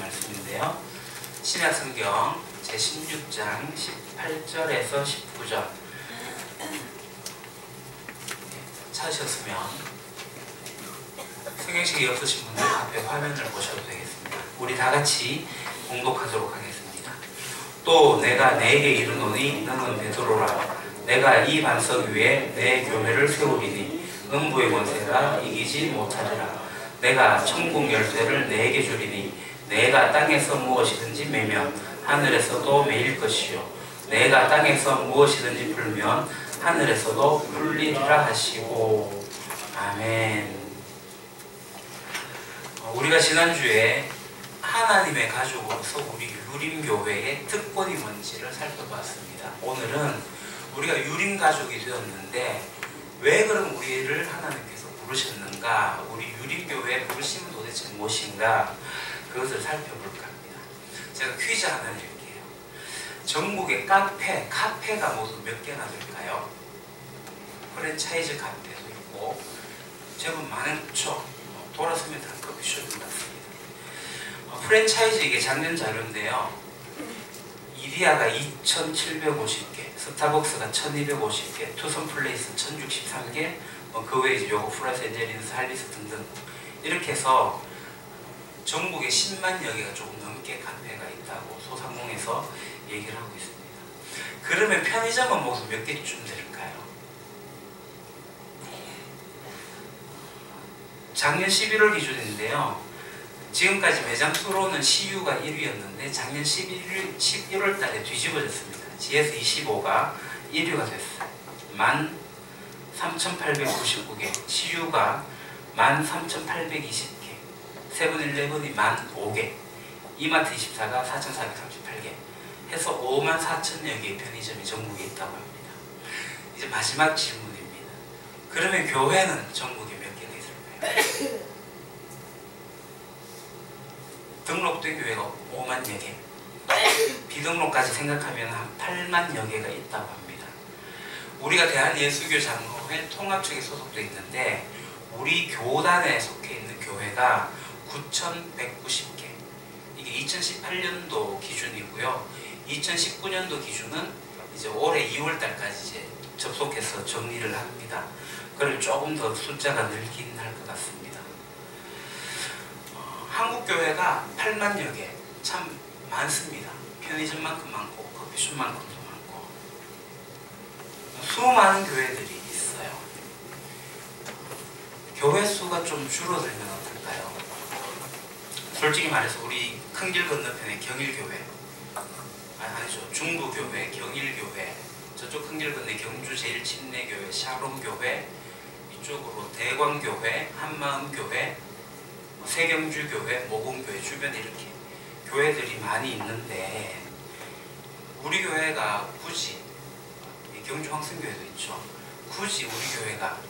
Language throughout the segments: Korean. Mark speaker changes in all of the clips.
Speaker 1: 말씀인데요. 신약성경 제16장 18절에서 19절 찾으셨으면 성경책이 없으신 분들 앞에 화면을 보셔도 되겠습니다. 우리 다같이 공독하도록 하겠습니다. 또 내가 네게 이르노니 너는 베드로라. 내가 이 반석 위에 내 교회를 세우리니 음부의 권세가 이기지 못하리라. 내가 천국 열쇠를 네게 주리니 내가 땅에서 무엇이든지 매면 하늘에서도 매일 것이요 내가 땅에서 무엇이든지 풀면 하늘에서도 풀리리라 하시고. 아멘. 우리가 지난주에 하나님의 가족으로서 우리 유림교회의 특권이 뭔지를 살펴봤습니다. 오늘은 우리가 유림가족이 되었는데 왜 그럼 우리를 하나님께서 부르셨는가, 우리 유림교회의 부르심은 도대체 무엇인가, 그것을 살펴볼까 합니다. 제가 퀴즈 하나 드릴게요. 전국의 카페가 모두 몇 개나 될까요? 프랜차이즈 카페도 있고 제법 많죠. 돌아서면 다 커피숍인 것 같습니다. 프랜차이즈 이게 작년 자료인데요. 이디야가 2,750개, 스타벅스가 1,250개, 투썸플레이스 1,063개, 그 외에 이제 요거 플러스 엔젤리스, 할리스 등등 이렇게 해서 전국에 10만여 개가 조금 넘게 카페가 있다고 소상공에서 얘기를 하고 있습니다. 그러면 편의점은 모두 몇 개쯤 될까요? 작년 11월 기준인데요. 지금까지 매장 수로는 CU가 1위였는데 작년 11월 달에 뒤집어졌습니다. GS25가 1위가 됐어요. 13,899개, CU가 13,820개, 세븐일레븐이 15,000개, 이마트24가 4,438개 해서 54,000여 개의 편의점이 전국에 있다고 합니다. 이제 마지막 질문입니다. 그러면 교회는 전국에 몇 개가 있을까요? 등록된 교회가 5만여 개, 비등록까지 생각하면 한 8만여 개가 있다고 합니다. 우리가 대한예수교장로회 통합청에 소속돼 있는데 우리 교단에 속해 있는 교회가 9,190개. 이게 2018년도 기준이고요. 2019년도 기준은 이제 올해 2월달까지 이제 접속해서 정리를 합니다. 그럼 조금 더 숫자가 늘긴 할 것 같습니다. 한국 교회가 8만여 개, 참 많습니다. 편의점만큼 많고 커피숍만큼도 많고 수많은 교회들이 있어요. 교회 수가 좀 줄어들면 어떨까요? 솔직히 말해서 우리 큰 길 건너편에 경일교회, 아니죠, 중부교회, 경일교회, 저쪽 큰 길 건너에 경주 제일침례교회, 샤롬교회, 이쪽으로 대광교회, 한마음교회, 세경주교회, 모금교회 주변에 이렇게 교회들이 많이 있는데 우리 교회가 굳이, 경주 황승교회도 있죠, 굳이 우리 교회가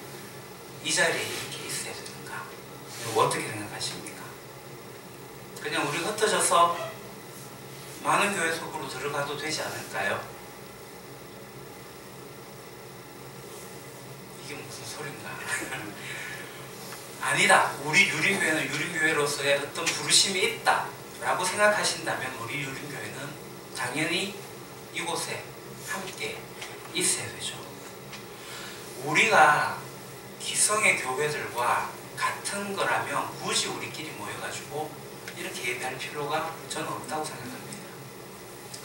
Speaker 1: 이 자리에 이렇게 있어야 되는가? 이거 어떻게 생각하십니까? 그냥 우리 흩어져서 많은 교회 속으로 들어가도 되지 않을까요? 이게 무슨 소린가? 아니다. 우리 유림교회는 유림교회로서의 어떤 부르심이 있다 라고 생각하신다면 우리 유림교회는 당연히 이곳에 함께 있어야 되죠. 우리가 기성의 교회들과 같은 거라면 굳이 우리끼리 모여가지고 이렇게 예배할 필요가 저는 없다고 생각합니다.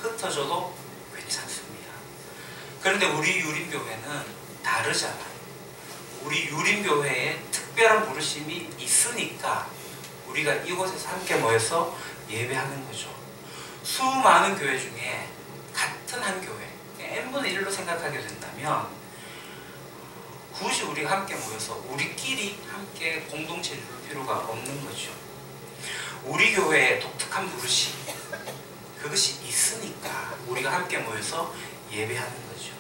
Speaker 1: 흩어져도 괜찮습니다. 그런데 우리 유림교회는 다르잖아요. 우리 유림교회에 특별한 부르심이 있으니까 우리가 이곳에서 함께 모여서 예배하는 거죠. 수많은 교회 중에 같은 한 교회, n분의 1로 생각하게 된다면 굳이 우리가 함께 모여서 우리끼리 함께 공동체를 이룰 필요가 없는 거죠. 우리 교회의 독특한 부르심, 그것이 있으니까 우리가 함께 모여서 예배하는 거죠.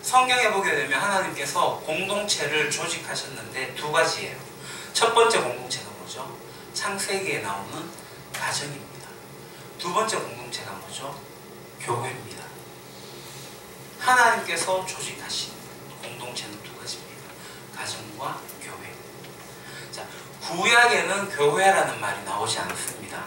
Speaker 1: 성경에 보게 되면 하나님께서 공동체를 조직하셨는데 두 가지예요. 첫 번째 공동체가 뭐죠? 창세기에 나오는 가정입니다. 두 번째 공동체가 뭐죠? 교회입니다. 하나님께서 조직하신 공동체는 두 가지입니다. 가정과 교회. 자, 구약에는 교회라는 말이 나오지 않습니다.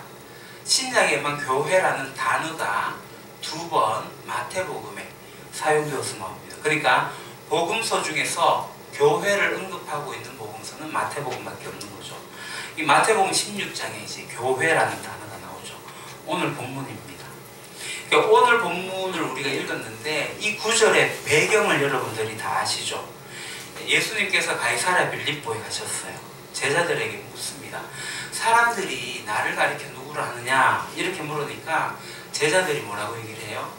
Speaker 1: 신약에만 교회라는 단어가 2번 마태복음에 사용되어서 나옵니다. 그러니까 복음서 중에서 교회를 언급하고 있는 복음서는 마태복음밖에 없는 거죠. 이 마태복음 16장에 이제 교회라는 단어가 나오죠. 오늘 본문입니다. 그러니까 오늘 본문을 우리가 읽었는데 이 구절의 배경을 여러분들이 다 아시죠? 예수님께서 가이사랴 빌립보에 가셨어요. 제자들에게 묻습니다. 사람들이 나를 가리켜 누구를 하느냐? 이렇게 물으니까 제자들이 뭐라고 얘기를 해요?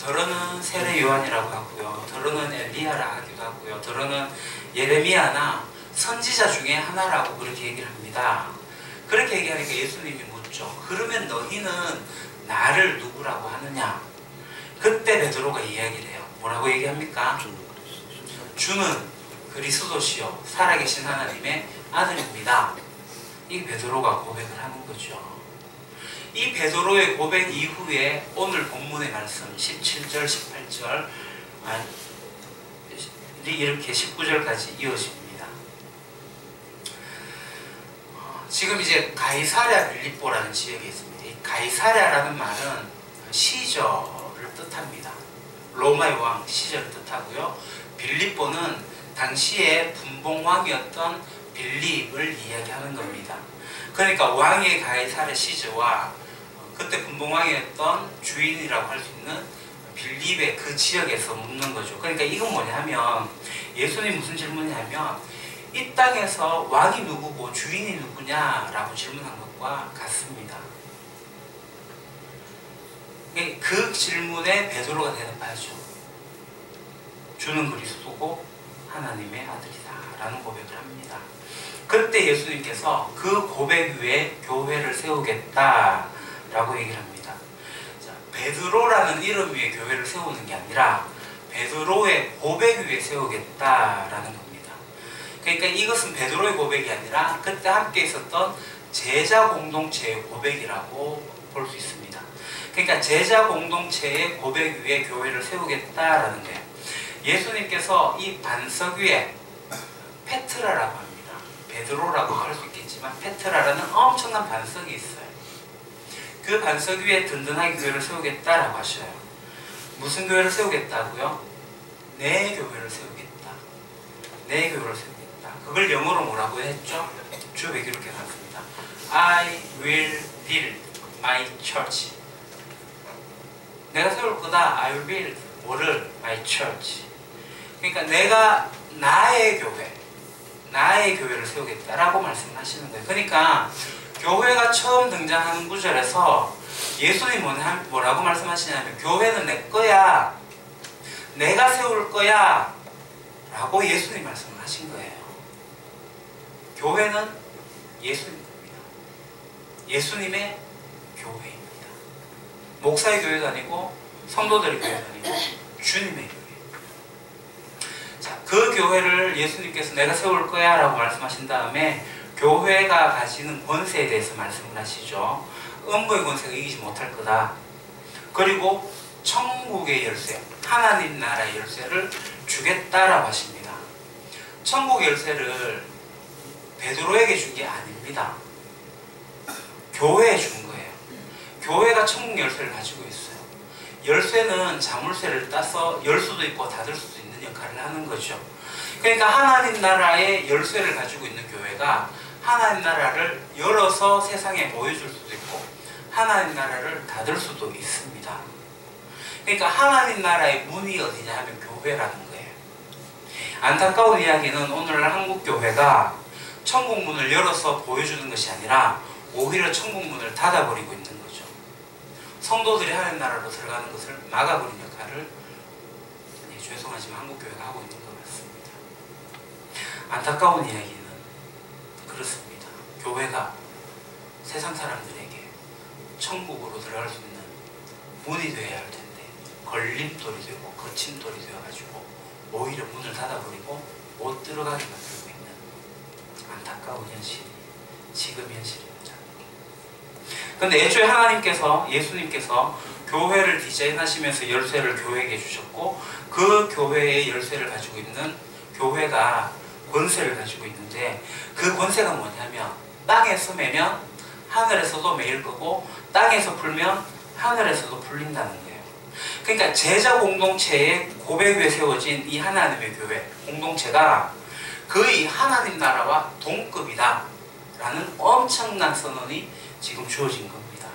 Speaker 1: 더러는 세례 요한이라고 하고요. 더러는 엘리야라 하기도 하고요. 더러는 예레미야나 선지자 중에 하나라고 그렇게 얘기를 합니다. 그렇게 얘기하니까 예수님이 묻죠. 그러면 너희는 나를 누구라고 하느냐? 그때 베드로가 이야기를 해요. 뭐라고 얘기합니까? 주는 그리스도시요 살아계신 하나님의 아들입니다. 이 베드로가 고백을 하는 거죠. 이 베드로의 고백 이후에 오늘 본문의 말씀 17절, 18절 이렇게 19절까지 이어집니다. 지금 이제 가이사랴 빌립보라는 지역에 있습니다. 이 가이사랴라는 말은 시저를 뜻합니다. 로마의 왕 시저를 뜻하고요. 빌립보는 당시에 분봉왕이었던 빌립을 이야기하는 겁니다. 그러니까 왕의 가이사랴 시저와 그때 분봉왕이었던 주인이라고 할 수 있는 빌립의 그 지역에서 묻는 거죠. 그러니까 이건 뭐냐면 예수님이 무슨 질문이냐면 이 땅에서 왕이 누구고 주인이 누구냐라고 질문한 것과 같습니다. 그 질문에 베드로가 대답하죠. 주는 그리스도고 하나님의 아들이다 라는 고백을 합니다. 그때 예수님께서 그 고백 위에 교회를 세우겠다 라고 얘기를 합니다. 자, 베드로라는 이름 위에 교회를 세우는 게 아니라 베드로의 고백 위에 세우겠다라는 겁니다. 그러니까 이것은 베드로의 고백이 아니라 그때 함께 있었던 제자 공동체의 고백이라고 볼 수 있습니다. 그러니까 제자 공동체의 고백 위에 교회를 세우겠다라는 거예요. 예수님께서 이 반석 위에 페트라라고 합니다. 베드로라고 할 수 있겠지만 페트라라는 엄청난 반석이 있어요. 그 반석 위에 든든하게 교회를 세우겠다라고 하셔요. 무슨 교회를 세우겠다고요? 내 교회를 세우겠다. 내 교회를 세우겠다. 그걸 영어로 뭐라고 했죠? 주역이 이렇게 나왔습니다. I will build my church. 내가 세울 거다. I will build 뭐를? My church. 그러니까 내가 나의 교회를 세우겠다라고 말씀하시는 거예요. 그러니까 교회가 처음 등장하는 구절에서 예수님이 뭐라고 말씀하시냐면 교회는 내 거야. 내가 세울 거야. 라고 예수님이 말씀을 하신 거예요. 교회는 예수님 겁니다. 예수님의 교회입니다. 목사의 교회도 아니고 성도들의 교회도 아니고 주님의 교회. 자, 그 교회를 예수님께서 내가 세울 거야 라고 말씀하신 다음에 교회가 가지는 권세에 대해서 말씀을 하시죠. 음부의 권세가 이기지 못할 거다. 그리고 천국의 열쇠, 하나님 나라의 열쇠를 주겠다라고 하십니다. 천국의 열쇠를 베드로에게 준 게 아닙니다. 교회에 준 거예요. 교회가 천국 열쇠를 가지고 있어요. 열쇠는 자물쇠를 따서 열 수도 있고 닫을 수도 있는 역할을 하는 거죠. 그러니까 하나님 나라의 열쇠를 가지고 있는 교회가 하나님 나라를 열어서 세상에 보여줄 수도 있고 하나님 나라를 닫을 수도 있습니다. 그러니까 하나님 나라의 문이 어디냐 하면 교회라는 거예요. 안타까운 이야기는 오늘날 한국 교회가 천국 문을 열어서 보여주는 것이 아니라 오히려 천국 문을 닫아버리고 있는 거죠. 성도들이 하나님 나라로 들어가는 것을 막아버리는 역할을 죄송하지만 한국 교회가 하고 있는 것 같습니다. 안타까운 이야기는 그렇습니다. 교회가 세상 사람들에게 천국으로 들어갈 수 있는 문이 되어야 할 텐데 걸림돌이 되고 거침돌이 되어가지고 오히려 문을 닫아버리고 못 들어가게 만들고 있는 안타까운 현실이 지금 현실입니다. 그런데 애초에 하나님께서 예수님께서 교회를 디자인하시면서 열쇠를 교회에게 주셨고 그 교회의 열쇠를 가지고 있는 교회가 권세를 가지고 있는데 그 권세가 뭐냐면 땅에서 매면 하늘에서도 매일 거고 땅에서 풀면 하늘에서도 풀린다는 거예요. 그러니까 제자 공동체의 고백 위에 세워진 이 하나님의 교회 공동체가 거의 하나님 나라와 동급이다 라는 엄청난 선언이 지금 주어진 겁니다.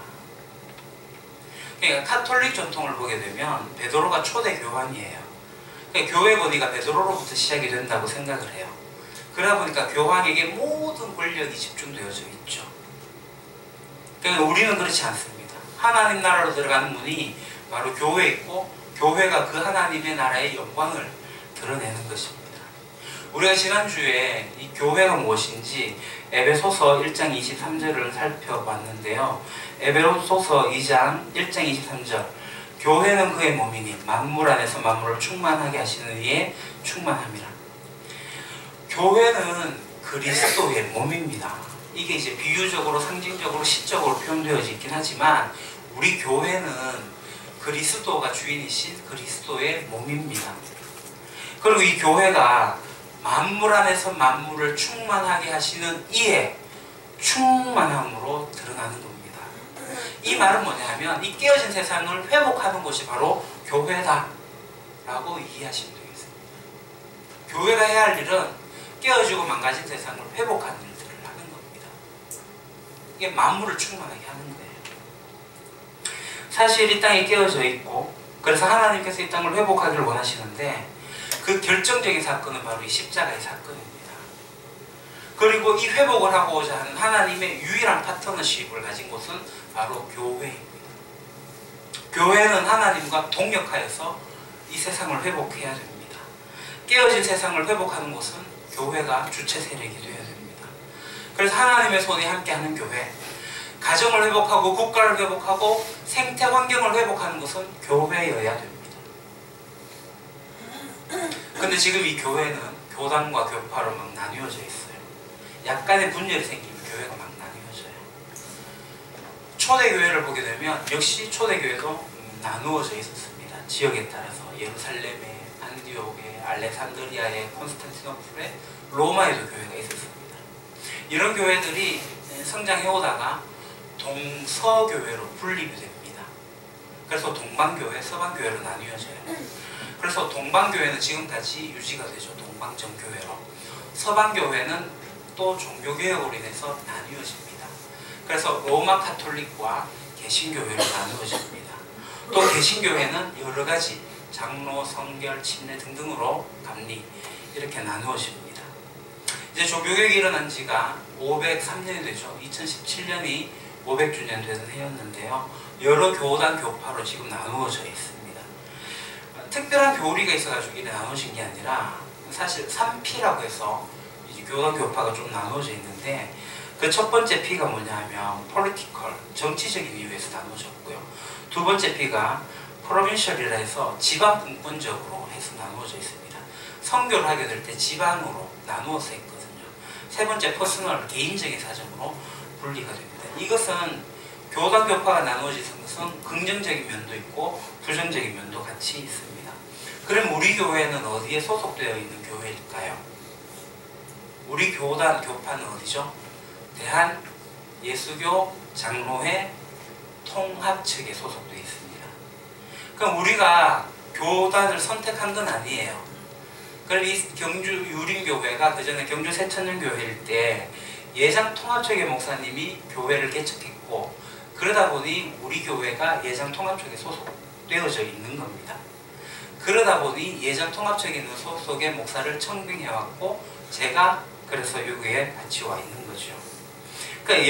Speaker 1: 그러니까 카톨릭 전통을 보게 되면 베드로가 초대 교황이에요. 그러니까 교회 권위가 베드로로부터 시작이 된다고 생각을 해요. 그러다 보니까 교황에게 모든 권력이 집중되어져 있죠. 그러니까 우리는 그렇지 않습니다. 하나님 나라로 들어가는 문이 바로 교회에 있고 교회가 그 하나님의 나라의 영광을 드러내는 것입니다. 우리가 지난주에 이 교회가 무엇인지 에베소서 1장 23절을 살펴봤는데요. 에베소서 2장 1장 23절 교회는 그의 몸이니 만물 안에서 만물을 충만하게 하시는 이에 충만함이라. 교회는 그리스도의 몸입니다. 이게 이제 비유적으로 상징적으로 시적으로 표현되어져 있긴 하지만 우리 교회는 그리스도가 주인이신 그리스도의 몸입니다. 그리고 이 교회가 만물 안에서 만물을 충만하게 하시는 이의 충만함으로 드러나는 겁니다. 이 말은 뭐냐면 이 깨어진 세상을 회복하는 것이 바로 교회다 라고 이해하시면 되겠습니다. 교회가 해야 할 일은 깨어지고 망가진 세상을 회복하는 일들을 하는 겁니다. 이게 만물을 충만하게 하는 거예요. 사실 이 땅이 깨어져 있고 그래서 하나님께서 이 땅을 회복하기를 원하시는데 그 결정적인 사건은 바로 이 십자가의 사건입니다. 그리고 이 회복을 하고자 하는 하나님의 유일한 파트너십을 가진 곳은 바로 교회입니다. 교회는 하나님과 동역하여서 이 세상을 회복해야 됩니다. 깨어진 세상을 회복하는 곳은 교회가 주체 세력이 되어야 됩니다. 그래서 하나님의 손이 함께하는 교회, 가정을 회복하고 국가를 회복하고 생태 환경을 회복하는 것은 교회여야 됩니다. 근데 지금 이 교회는 교단과 교파로 막 나뉘어져 있어요. 약간의 분열이 생기면 교회가 막 나뉘어져요. 초대교회를 보게 되면 역시 초대교회도 나누어져 있었습니다. 지역에 따라서 예루살렘에, 안디옥에, 알렉산드리아에, 콘스탄티노플에, 로마에도 교회가 있었습니다. 이런 교회들이 성장해오다가 동서교회로 분립이 됩니다. 그래서 동방교회, 서방교회로 나뉘어져요. 그래서 동방교회는 지금까지 유지가 되죠. 동방정교회로. 서방교회는 또 종교개혁으로 인해서 나뉘어집니다. 그래서 로마 카톨릭과 개신교회로 나누어집니다. 또 개신교회는 여러 가지 장로, 성결, 침례 등등으로 감리 이렇게 나누어집니다. 이제 조교개혁이 일어난 지가 503년이 되죠. 2017년이 500주년 되는 해였는데요. 여러 교단, 교파로 지금 나누어져 있습니다. 특별한 교리가 있어가지고 이렇게 나눠진 게 아니라 사실 3P라고 해서 이제 교단 교파가 좀 나눠져 있는데 그 첫 번째 P가 뭐냐 하면 political, 정치적인 이유에서 나눠졌고요. 두 번째 P가 provincial이라 해서 지방 분권적으로 해서 나누어져 있습니다. 선교를 하게 될 때 지방으로 나누어서 했거든요. 세 번째 personal, 개인적인 사정으로 분리가 됩니다. 이것은 교단 교파가 나누어진 것은 긍정적인 면도 있고 부정적인 면도 같이 있습니다. 그럼 우리 교회는 어디에 소속되어 있는 교회일까요? 우리 교단, 교파는 어디죠? 대한예수교 장로회 통합측에 소속되어 있습니다. 그럼 우리가 교단을 선택한 건 아니에요. 그럼 이 경주 유림교회가 그 전에 경주 새천년교회일 때 예장 통합측의 목사님이 교회를 개척했고 그러다 보니 우리 교회가 예장 통합측에 소속되어져 있는 겁니다. 그러다 보니 예장 통합측에 있는 소속의 목사를 청빙해왔고 제가 그래서 여기에 같이 와 있는 거죠. 그러니까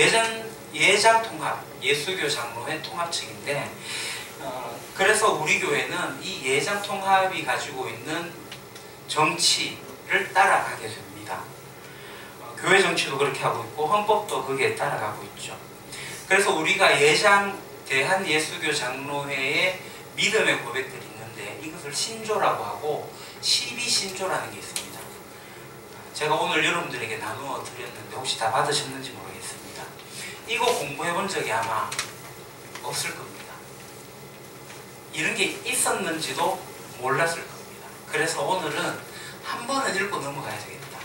Speaker 1: 예장 통합, 예수교 장로회 통합측인데 그래서 우리 교회는 이 예장 통합이 가지고 있는 정치를 따라가게 됩니다. 교회 정치도 그렇게 하고 있고 헌법도 거기에 따라가고 있죠. 그래서 우리가 대한예수교 장로회의 믿음의 고백들이 있는데 이것을 신조라고 하고 12신조라는 게 있습니다. 제가 오늘 여러분들에게 나누어 드렸는데 혹시 다 받으셨는지 모르겠습니다. 이거 공부해 본 적이 아마 없을 겁니다. 이런 게 있었는지도 몰랐을 겁니다. 그래서 오늘은 한 번은 읽고 넘어가야 되겠다.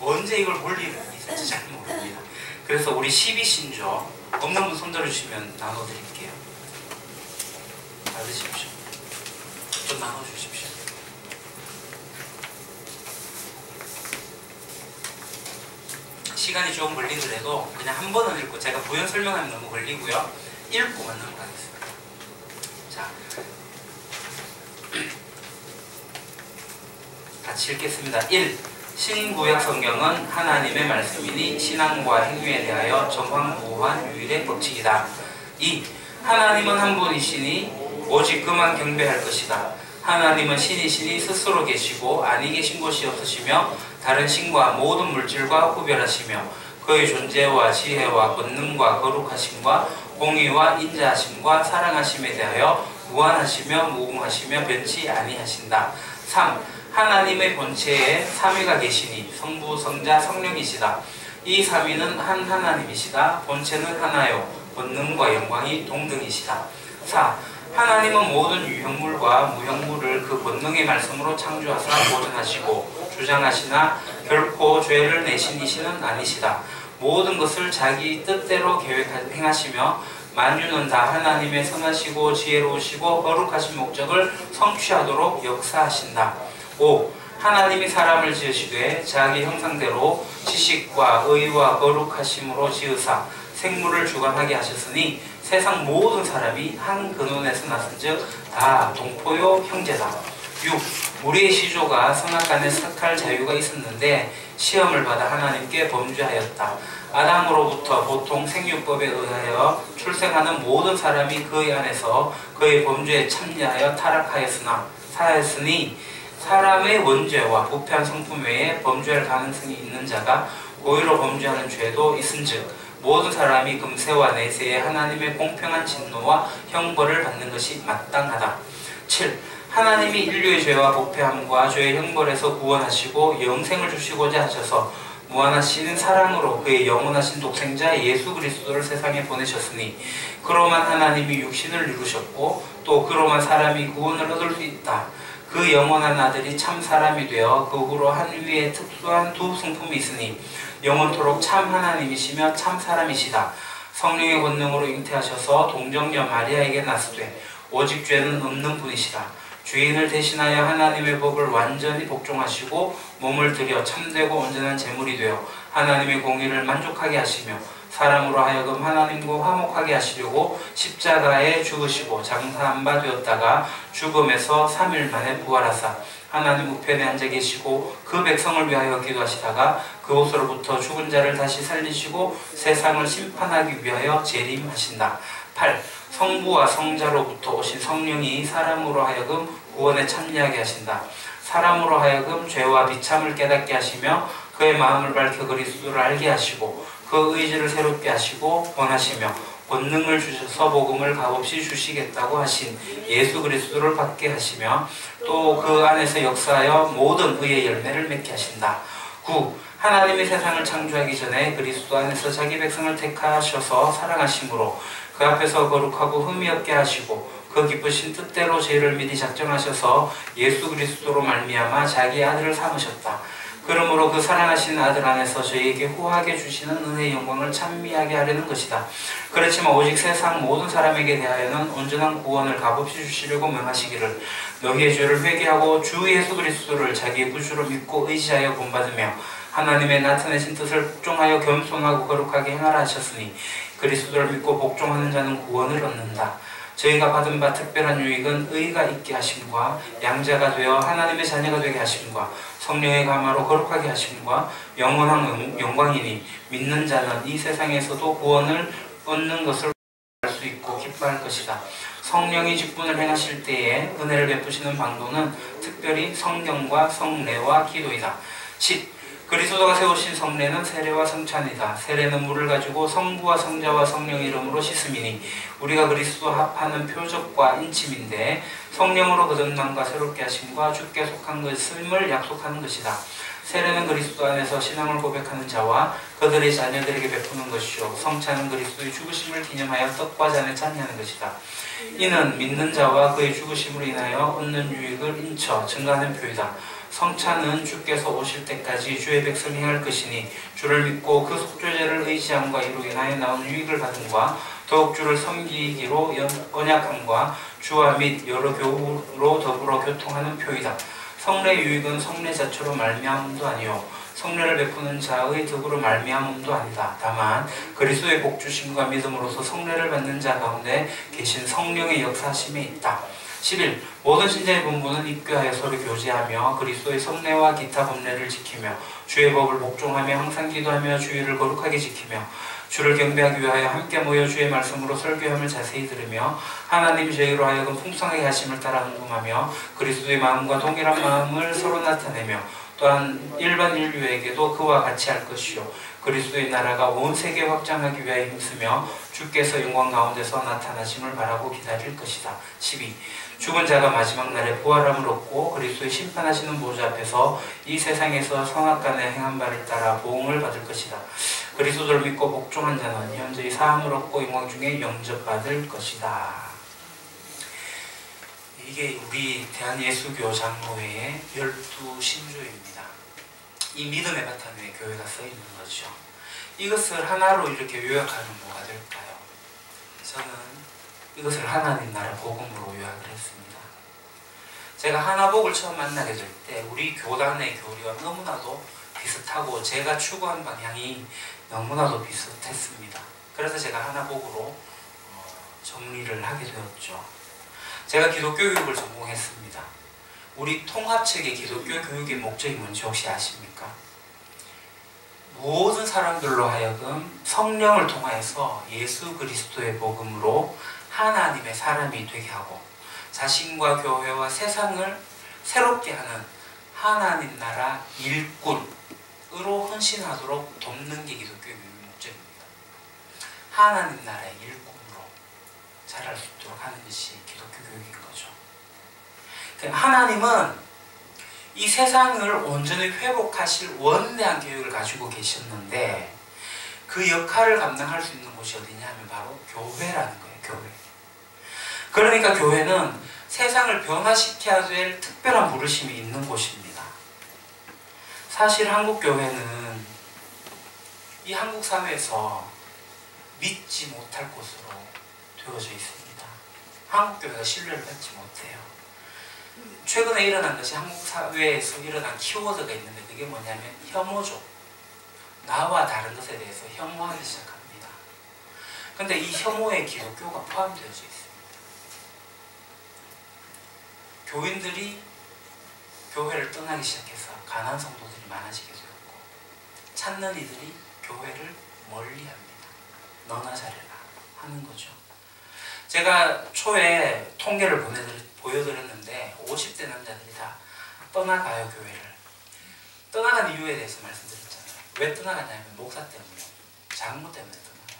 Speaker 1: 언제 이걸 볼 일이 있을지 잘 모릅니다. 그래서 우리 12신조 없는 분 손 들어주시면 나눠드릴게요. 받으십시오. 좀 나눠주십시오. 시간이 조금 걸리더라도 그냥 한 번은 읽고, 제가 부연 설명하면 너무 걸리고요. 읽고만 넘어가겠습니다. 자, 같이 읽겠습니다. 1. 신구약 성경은 하나님의 말씀이니 신앙과 행위에 대하여 전환무한 유일의 법칙이다. 2. 하나님은 한 분이시니 오직 그만 경배할 것이다. 하나님은 신이시니 스스로 계시고 아니 계신 곳이 없으시며 다른 신과 모든 물질과 구별하시며 그의 존재와 지혜와 권능과 거룩하심과 공의와 인자하심과 사랑하심에 대하여 무한하시며 무궁하시며 변치 아니하신다. 3. 하나님의 본체에 삼위가 계시니 성부, 성자, 성령이시다. 이 삼위는 한 하나님이시다. 본체는 하나요 권능과 영광이 동등이시다. 4. 하나님은 모든 유형물과 무형물을 그 권능의 말씀으로 창조하사 보존하시고 주장하시나 결코 죄를 내신 이시는 아니시다. 모든 것을 자기 뜻대로 행하시며 만유는 다 하나님의 선하시고 지혜로우시고 거룩하신 목적을 성취하도록 역사하신다. 5. 하나님이 사람을 지으시되 자기 형상대로 지식과 의와 거룩하심으로 지으사 생물을 주관하게 하셨으니 세상 모든 사람이 한 근원에서 났은즉 다 동포요 형제다. 6. 우리의 시조가 선악간에 선택할 자유가 있었는데 시험을 받아 하나님께 범죄하였다. 아담으로부터 보통 생육법에 의하여 출생하는 모든 사람이 그의 안에서 그의 범죄에 참여하여 타락하였으니 사람의 원죄와 부패한 성품 외에 범죄할 가능성이 있는 자가 고의로 범죄하는 죄도 있은즉 모든 사람이 금세와 내세에 하나님의 공평한 진노와 형벌을 받는 것이 마땅하다. 7. 하나님이 인류의 죄와 부패함과 죄의 형벌에서 구원하시고 영생을 주시고자 하셔서 무한하신 사랑으로 그의 영원하신 독생자 예수 그리스도를 세상에 보내셨으니 그로만 하나님이 육신을 이루셨고 또 그로만 사람이 구원을 얻을 수 있다. 그 영원한 아들이 참 사람이 되어 그 후로 한 위에 특수한 두 성품이 있으니 영원토록 참 하나님이시며 참 사람이시다. 성령의 권능으로 잉태하셔서 동정녀 마리아에게 나스되 오직 죄는 없는 분이시다. 죄인을 대신하여 하나님의 법을 완전히 복종하시고 몸을 들여 참되고 온전한 제물이 되어 하나님의 공의를 만족하게 하시며 사람으로 하여금 하나님과 화목하게 하시려고 십자가에 죽으시고 장사한 바 되었다가 죽음에서 3일 만에 부활하사 하나님 우편에 앉아 계시고 그 백성을 위하여 기도하시다가 그곳으로부터 죽은 자를 다시 살리시고 세상을 심판하기 위하여 재림하신다. 8. 성부와 성자로부터 오신 성령이 사람으로 하여금 구원에 참여하게 하신다. 사람으로 하여금 죄와 비참을 깨닫게 하시며 그의 마음을 밝혀 그리스도를 알게 하시고 그 의지를 새롭게 하시고 권하시며 권능을 주셔서 복음을 값없이 주시겠다고 하신 예수 그리스도를 받게 하시며 또 그 안에서 역사하여 모든 의의 열매를 맺게 하신다. 9. 하나님이 세상을 창조하기 전에 그리스도 안에서 자기 백성을 택하셔서 사랑하심으로 그 앞에서 거룩하고 흠이 없게 하시고 그 기쁘신 뜻대로 죄를 미리 작정하셔서 예수 그리스도로 말미암아 자기 아들을 삼으셨다. 그러므로 그 사랑하신 아들 안에서 저희에게 후하게 주시는 은혜의 영광을 찬미하게 하려는 것이다. 그렇지만 오직 세상 모든 사람에게 대하여는 온전한 구원을 값없이 주시려고 명하시기를 너희의 죄를 회개하고 주 예수 그리스도를 자기의 구주로 믿고 의지하여 본받으며 하나님의 나타내신 뜻을 복종하여 겸손하고 거룩하게 행하라 하셨으니 그리스도를 믿고 복종하는 자는 구원을 얻는다. 저희가 받은 바 특별한 유익은 의가 있게 하심과 양자가 되어 하나님의 자녀가 되게 하심과 성령의 감화로 거룩하게 하심과 영원한 영광이니 믿는 자는 이 세상에서도 구원을 얻는 것을 알 수 있고 기뻐할 것이다. 성령이 직분을 행하실 때에 은혜를 베푸시는 방도는 특별히 성경과 성례와 기도이다. 10. 그리스도가 세우신 성례는 세례와 성찬이다. 세례는 물을 가지고 성부와 성자와 성령 이름으로 씻음이니 우리가 그리스도 합하는 표적과 인침인데 성령으로 거듭남과 새롭게 하심과 주께 속한 것임을 약속하는 것이다. 세례는 그리스도 안에서 신앙을 고백하는 자와 그들의 자녀들에게 베푸는 것이요 성찬은 그리스도의 죽으심을 기념하여 떡과 잔을 찬미하는 것이다. 이는 믿는 자와 그의 죽으심으로 인하여 얻는 유익을 인쳐 증가하는 표이다. 성찬은 주께서 오실 때까지 주의 백성이 행할 것이니 주를 믿고 그 속죄제를 의지함과 이로 인하여 나오는 유익을 받음과 더욱 주를 섬기기로 언약함과 주와 및 여러 교우로 더불어 교통하는 표이다. 성례의 유익은 성례 자체로 말미암음도 아니요 성례를 베푸는 자의 덕으로 말미암음도 아니다. 다만 그리스도의 복주심과 믿음으로서 성례를 받는 자 가운데 계신 성령의 역사심에 있다. 11. 모든 신자의 본분은 입교하여 서로 교제하며 그리스도의 성례와 기타 법례를 지키며 주의 법을 복종하며 항상 기도하며 주의를 거룩하게 지키며 주를 경배하기 위하여 함께 모여 주의 말씀으로 설교함을 자세히 들으며 하나님 저희로 하여금 풍성하게 하심을 따라 궁금하며 그리스도의 마음과 동일한 마음을 서로 나타내며 또한 일반 인류에게도 그와 같이 할 것이요 그리스도의 나라가 온 세계에 확장하기 위하여 힘쓰며 주께서 영광 가운데서 나타나심을 바라고 기다릴 것이다. 12. 죽은 자가 마지막 날에 부활함을 얻고 그리스도의 심판하시는 보좌 앞에서 이 세상에서 성악간에 행한 바를 따라 보응을 받을 것이다. 그리스도를 믿고 복종한 자는 현저히 사함을 얻고 영광 중에 영접받을 것이다. 이게 우리 대한예수교 장로회의 12신조입니다. 이 믿음의 바탕 위에 교회가 써 있는 거죠. 이것을 하나로 이렇게 요약하면 뭐가 될까요? 저는 이것을 하나님 나라 복음으로 요약을 했습니다. 제가 하나복을 처음 만나게 될 때 우리 교단의 교리와 너무나도 비슷하고 제가 추구한 방향이 너무나도 비슷했습니다. 그래서 제가 하나복으로 정리를 하게 되었죠. 제가 기독교 교육을 전공했습니다. 우리 통합책의 기독교 교육의 목적이 뭔지 혹시 아십니까? 모든 사람들로 하여금 성령을 통하여서 예수 그리스도의 복음으로 하나님의 사람이 되게 하고 자신과 교회와 세상을 새롭게 하는 하나님 나라 일꾼으로 헌신하도록 돕는 게 기독교 교육의 목적입니다. 하나님 나라의 일꾼으로 자랄 수 있도록 하는 것이 기독교 교육인 거죠. 하나님은 이 세상을 온전히 회복하실 원대한 계획을 가지고 계셨는데 그 역할을 감당할 수 있는 곳이 어디냐 하면 바로 교회라는 거예요. 교회. 그러니까 교회는 세상을 변화시켜야 될 특별한 부르심이 있는 곳입니다. 사실 한국 교회는 이 한국 사회에서 믿지 못할 곳으로 되어져 있습니다. 한국 교회가 신뢰를 받지 못해요. 최근에 일어난 것이 한국 사회에서 일어난 키워드가 있는데 그게 뭐냐면 혐오죠. 나와 다른 것에 대해서 혐오하기 시작합니다. 근데 이 혐오에 기독교가 포함되어져 있습니다. 교인들이 교회를 떠나기 시작해서 가난한 성도들이 많아지게 되었고 찾는 이들이 교회를 멀리합니다. 너나 잘해라 하는 거죠. 제가 초에 통계를 보여드렸는데 50대 남자들이 다 떠나가요. 교회를. 떠나간 이유에 대해서 말씀드렸잖아요. 왜 떠나가냐면 목사 때문에, 장로 때문에 떠나가요.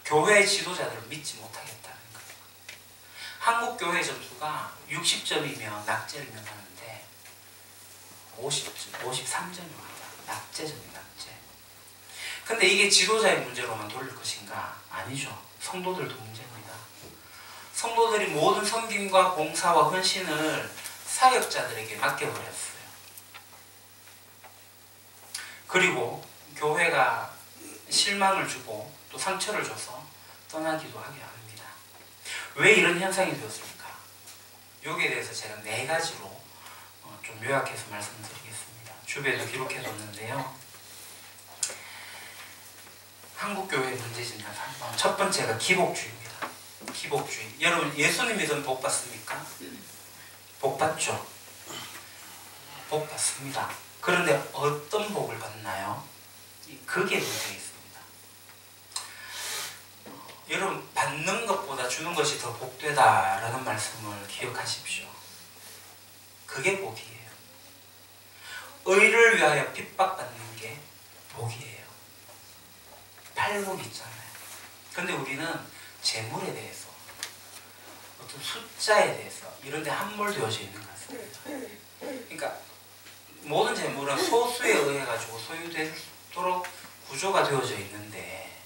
Speaker 1: 교회 지도자들을 믿지 못하겠다는 거예요. 한국 교회 점수가 60점이면 낙제를 면하는데 53점입니다. 낙제점이 낙제. 근데 이게 지도자의 문제로만 돌릴 것인가? 아니죠. 성도들도 문제입니다. 성도들이 모든 섬김과 봉사와 헌신을 사역자들에게 맡겨버렸어요. 그리고 교회가 실망을 주고 또 상처를 줘서 떠나기도 하게 합니다. 왜 이런 현상이 되었습니까? 여기에 대해서 제가 4가지로 좀 요약해서 말씀드리겠습니다. 주변에도 기록해뒀는데요. 한국교회의 문제집니다. 첫 번째가 기복주의입니다. 기복주의. 여러분 예수님 믿으면 복 받습니까? 복 받죠. 복 받습니다. 그런데 어떤 복을 받나요? 그게 문제가 있습니다. 여러분 받는 것보다 주는 것이 더 복되다라는 말씀을 기억하십시오. 그게 복이에요. 의를 위하여 핍박받는 게 복이에요. 팔복 있잖아요. 근데 우리는 재물에 대해서 어떤 숫자에 대해서 이런 데 함몰되어져 있는 것 같습니다. 그러니까 모든 재물은 소수에 의해 가지고 소유되도록 구조가 되어져 있는데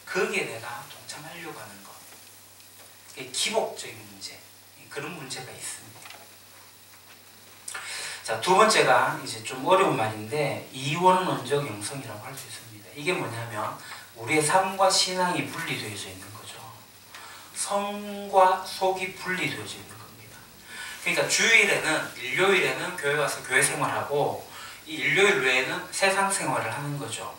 Speaker 1: 거기에 내가 동참하려고 하는 것, 이게 기복적인 문제, 그런 문제가 있습니다. 자, 두 번째가 이제 좀 어려운 말인데 이원론적 영성이라고 할 수 있습니다. 이게 뭐냐면 우리의 삶과 신앙이 분리되어져 있는 거죠. 성과 속이 분리되어져 있는 겁니다. 그러니까 주일에는, 일요일에는 교회 와서 교회 생활하고 이 일요일 외에는 세상 생활을 하는 거죠.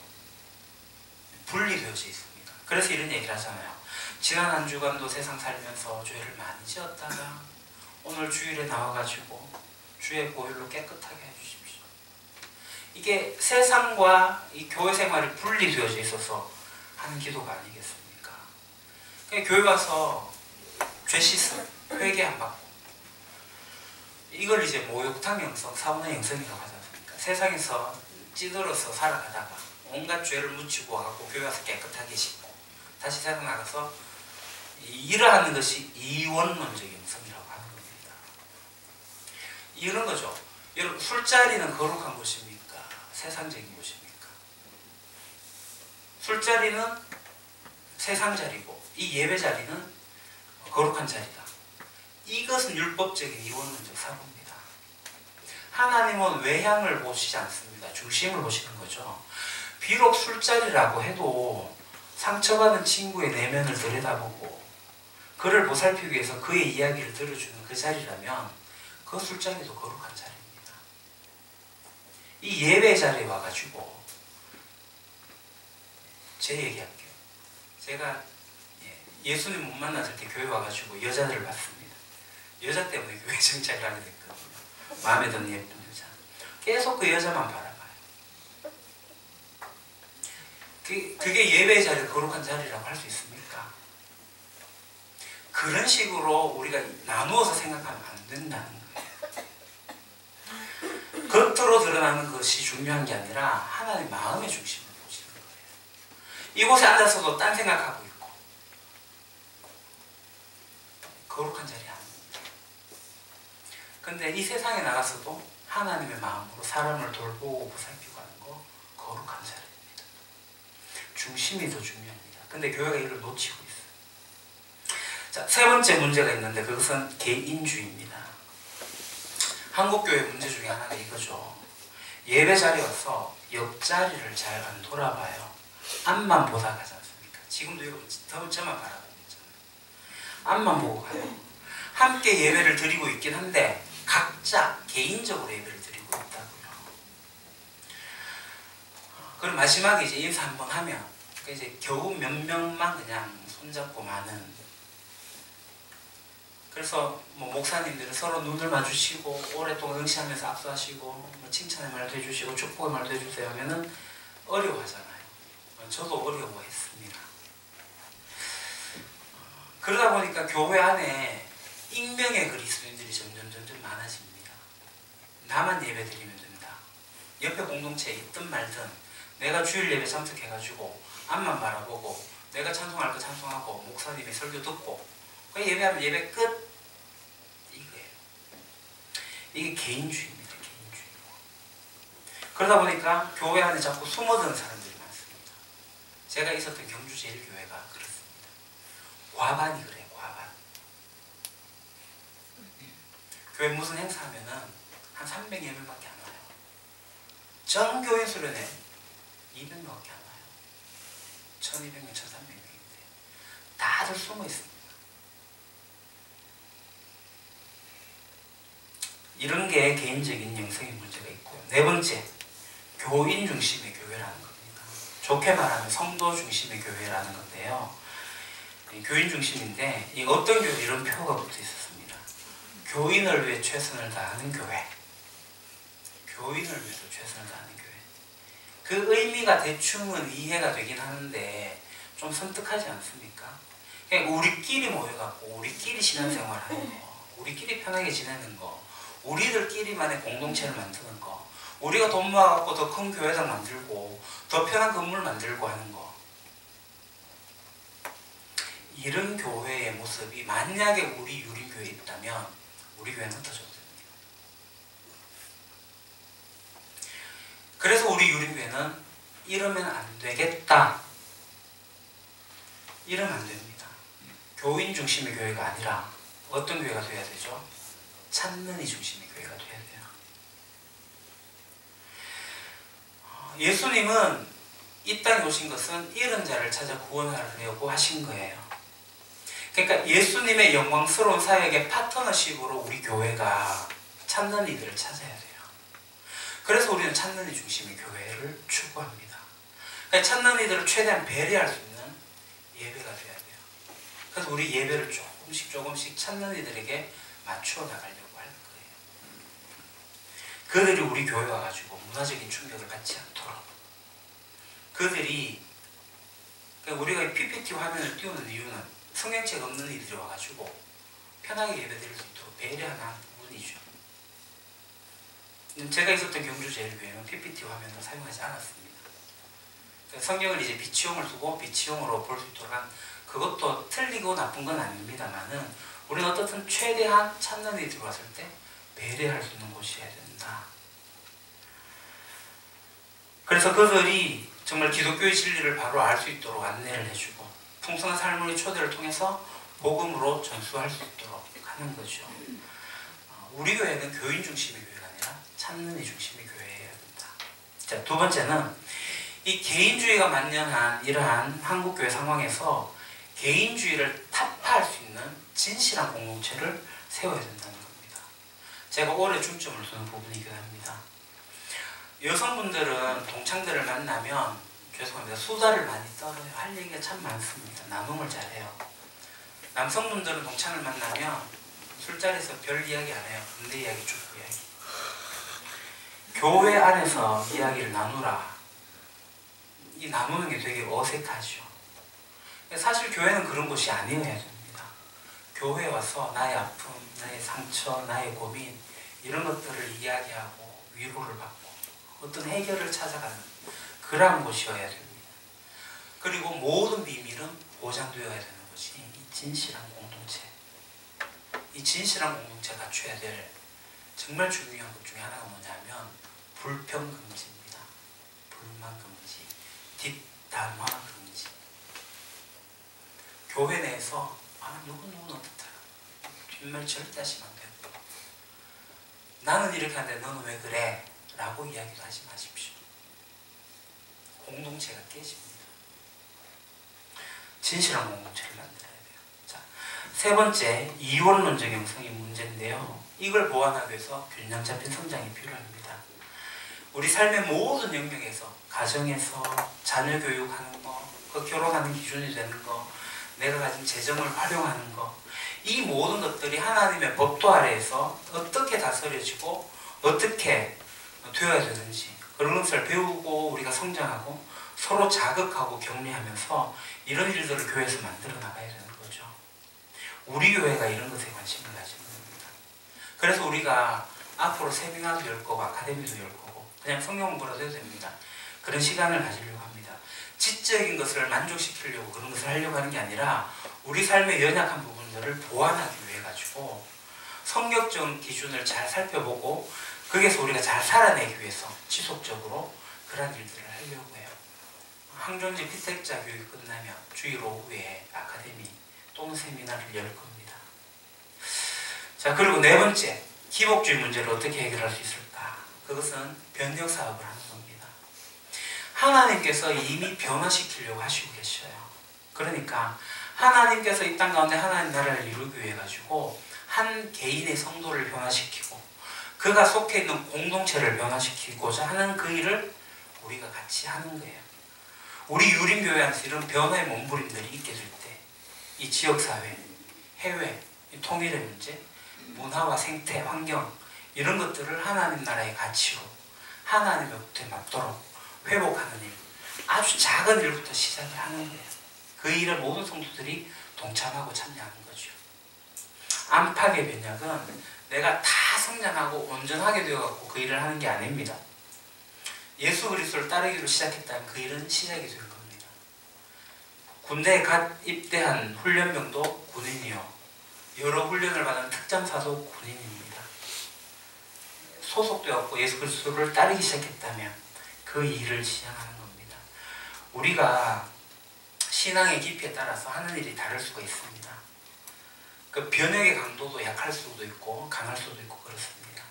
Speaker 1: 분리되어져 있습니다. 그래서 이런 얘기를 하잖아요. 지난 한 주간도 세상 살면서 죄를 많이 지었다가 오늘 주일에 나와가지고 주의 보혈로 깨끗하게 해주십시오. 이게 세상과 이 교회 생활이 분리되어져 있어서 하는 기도가 아니겠습니까? 그냥 교회 와서 죄 씻음, 회개 안 받고 이걸 이제 목욕탕 영성, 사우나 영성이라고 하지 않습니까? 세상에서 찌들어서 살아가다가 온갖 죄를 묻히고 와갖고 교회 와서 깨끗하게 씻고 다시 세상 나가서 일을 하는 것이 이원론적 영성이라고 하는 겁니다. 이런 거죠. 여러분, 술자리는 거룩한 곳입니까? 세상적인 곳입니까? 술자리는 세상 자리고 이 예배 자리는 거룩한 자리다. 이것은 율법적인 이원론적 사고입니다. 하나님은 외향을 보시지 않습니다. 중심을 보시는 거죠. 비록 술자리라고 해도 상처받은 친구의 내면을 들여다보고 그를 보살피기 위해서 그의 이야기를 들어주는 그 자리라면 그 술자리도 거룩한 자리입니다. 이 예배 자리에 와가지고 제 얘기할게요. 제가 예수님 못 만났을 때 교회 와가지고 여자들을 봤습니다. 여자 때문에 교회 정착을 하게 됐거든요. 마음에 드는 예쁜 여자. 계속 그 여자만 바라봐요. 그게 예배의 자리, 거룩한 자리라고 할 수 있습니까? 그런 식으로 우리가 나누어서 생각하면 안 된다는 거예요. 겉으로 드러나는 것이 중요한 게 아니라 하나님 마음의 중심을 보시는 거예요. 이곳에 앉아서도 딴 생각하고 있고 거룩한 자리 아닙니다. 근데 이 세상에 나가서도 하나님의 마음으로 사람을 돌보고 보살피고 하는 거 거룩한 자리입니다. 중심이 더 중요합니다. 근데 교회가 이걸 놓치고 있어요. 자, 세 번째 문제가 있는데 그것은 개인주의입니다. 한국교회 문제 중에 하나가 이거죠. 예배 자리에 와서 옆자리를 잘 안 돌아봐요. 앞만 보다 가지 않습니까? 지금도 이거 저만 바라보고 있잖아요. 앞만 보고 가요. 함께 예배를 드리고 있긴 한데 각자 개인적으로 예배를 드리고 있다고요. 그럼 마지막에 이제 인사 한번 하면 이제 겨우 몇 명만 그냥 손잡고 마는. 그래서 뭐 목사님들은 서로 눈을 마주치고 오랫동안 응시하면서 악수하시고 뭐 칭찬의 말도 해주시고 축복의 말도 해주세요 하면은 어려워하잖아요. 저도 어려워했습니다. 그러다 보니까 교회 안에 익명의 그리스도인들이 점점 많아집니다. 나만 예배 드리면 된다. 옆에 공동체에 있든 말든 내가 주일 예배 참석해가지고 앞만 바라보고 내가 찬송할 거 찬송하고 목사님의 설교 듣고 예배하면 예배 끝. 이거예요. 이게 개인주의입니다. 개인주의. 그러다 보니까 교회 안에 자꾸 숨어드는 사람들이 많습니다. 제가 있었던 경주제일교회가 그렇습니다. 과반이 그래요. 과반. 교회 무슨 행사하면은 한 300여 명밖에 안 와요. 전 교회 수련회 200명밖에 안 와요. 1200명, 1300명인데 다들 숨어 있습니다. 이런 게 개인적인 영성의 문제가 있고요. 네 번째, 교인 중심의 교회라는 겁니다. 좋게 말하면 성도 중심의 교회라는 건데요. 교인 중심인데 어떤 교회 이런 표가 붙어 있었습니다. 교인을 위해 최선을 다하는 교회. 교인을 위해서 최선을 다하는 교회. 그 의미가 대충은 이해가 되긴 하는데 좀 섬뜩하지 않습니까? 그냥 우리끼리 모여갖고 우리끼리 신앙생활하는 거, 우리끼리 편하게 지내는 거, 우리들끼리만의 공동체를 만드는 거, 우리가 돈 모아갖고 더 큰 교회당 만들고 더 편한 건물 만들고 하는 거, 이런 교회의 모습이 만약에 우리 유리교회에 있다면 우리 교회는 흩어져도 됩니다. 교회는 이러면 안 되겠다. 이러면 안 됩니다. 교인 중심의 교회가 아니라 어떤 교회가 돼야 되죠? 찾는 이 중심의 교회가 돼야 돼요. 예수님은 이 땅에 오신 것은 잃은 자를 찾아 구원하려고 하신 거예요. 그러니까 예수님의 영광스러운 사역의 파트너십으로 우리 교회가 찾는 이들을 찾아야 돼요. 그래서 우리는 찾는 이 중심의 교회를 추구합니다. 그러니까 찾는 이들을 최대한 배려할 수 있는 예배가 돼야 돼요. 그래서 우리 예배를 조금씩 찾는 이들에게 맞추어 나가려고 할 거예요. 그들이 우리 교회 와가지고 문화적인 충격을 받지 않도록, 그들이, 그러니까 우리가 PPT 화면을 띄우는 이유는 성경책 없는 이들이 와가지고 편하게 예배드릴 수 있도록 배려하는 부분이죠. 제가 있었던 경주제일교회는 PPT 화면을 사용하지 않았습니다. 그러니까 성경을 이제 비치용을 두고 비치용으로 볼 수 있도록 한, 그것도 틀리고 나쁜 건 아닙니다만은 우리는 어떻든 최대한 찾는 이들이 왔을 때 배려할 수 있는 곳이어야 된다. 그래서 그들이 정말 기독교의 진리를 바로 알 수 있도록 안내를 해주고 풍성한 삶의 초대를 통해서 복음으로 전수할 수 있도록 하는 거죠. 우리 교회는 교인 중심의 교회가 아니라 찾는 이 중심의 교회여야 된다. 자, 두 번째는 이 개인주의가 만연한 이러한 한국교회 상황에서 개인주의를 타파할 수 있는 진실한 공동체를 세워야 된다는 겁니다. 제가 올해 중점을 두는 부분이기도 합니다. 여성분들은 동창들을 만나면, 죄송합니다, 수다를 많이 떨어요. 할 얘기가 참 많습니다. 나눔을 잘해요. 남성분들은 동창을 만나면 술자리에서 별 이야기 안 해요. 군대 이야기, 축구 이야기. 교회 안에서 이야기를 나누라. 이 나누는 게 되게 어색하죠. 사실 교회는 그런 곳이 아니어야 됩니다. 교회에 와서 나의 아픔, 나의 상처, 나의 고민, 이런 것들을 이야기하고 위로를 받고 어떤 해결을 찾아가는 그러한 곳이어야 됩니다. 그리고 모든 비밀은 보장되어야 되는 것이 이 진실한 공동체. 이 진실한 공동체가 갖춰야 될 정말 중요한 것 중에 하나가 뭐냐면 불평금지입니다. 불만금지, 뒷담화 금지. 교회 내에서 누구누구는 어떻다, 뒷말 절대 하시면 안 되고, 나는 이렇게 하는데 너는 왜 그래? 라고 이야기를 하지 마십시오. 공동체가 깨집니다. 진실한 공동체를 만들어야 돼요. 자, 세 번째, 이원론적 형성이 문제인데요. 이걸 보완하기 위해서 균형 잡힌 성장이 필요합니다. 우리 삶의 모든 영역에서, 가정에서 자녀 교육하는 거, 그 결혼하는 기준이 되는 거, 내가 가진 재정을 활용하는 거, 이 모든 것들이 하나님의 법도 아래에서 어떻게 다스려지고 어떻게 되어야 되는지, 그런 것을 배우고 우리가 성장하고 서로 자극하고 격려하면서 이런 일들을 교회에서 만들어 나가야 되는 거죠. 우리 교회가 이런 것에 관심을 가지는 겁니다. 그래서 우리가 앞으로 세미나도 열 거고 아카데미도 열 거고 그냥 성경 공부라도 해도 됩니다. 그런 시간을 가지려고 합니다. 지적인 것을 만족시키려고 그런 것을 하려고 하는 게 아니라 우리 삶의 연약한 부분들을 보완하기 위해 가지고 성격적 기준을 잘 살펴보고 거기에서 우리가 잘 살아내기 위해서 지속적으로 그런 일들을 하려고 해요. 항존지 피택자 교육이 끝나면 주일 오후에 아카데미 또는 세미나를 열 겁니다. 자, 그리고 네 번째, 기복주의 문제를 어떻게 해결할 수 있을까? 그것은 변혁 사업을 하는 겁니다. 하나님께서 이미 변화시키려고 하시고 계셔요. 그러니까 하나님께서 이 땅 가운데 하나님 나라를 이루기 위해 가지고 한 개인의 성도를 변화시키고 그가 속해 있는 공동체를 변화시키고자 하는 그 일을 우리가 같이 하는 거예요. 우리 유림교회 안에서 이런 변화의 몸부림들이 있게 될 때 이 지역사회, 해외, 이 통일의 문제, 문화와 생태, 환경 이런 것들을 하나님 나라의 가치로 하나님의 뜻에 맞도록 회복하는 일, 아주 작은 일부터 시작을 하는 거예요. 그 일에 모든 성도들이 동참하고 참여하는 거죠. 안팎의 변혁은 내가 다 성장하고 온전하게 되어갖고 그 일을 하는 게 아닙니다. 예수 그리스도를 따르기로 시작했다면 그 일은 시작이 될 겁니다. 군대에 갓 입대한 훈련병도 군인이요, 여러 훈련을 받은 특전사도 군인입니다. 소속되었고 예수 그리스도를 따르기 시작했다면 그 그 일을 지향하는 겁니다. 우리가 신앙의 깊이에 따라서 하는 일이 다를 수가 있습니다. 그 변혁의 강도도 약할 수도 있고 강할 수도 있고 그렇습니다.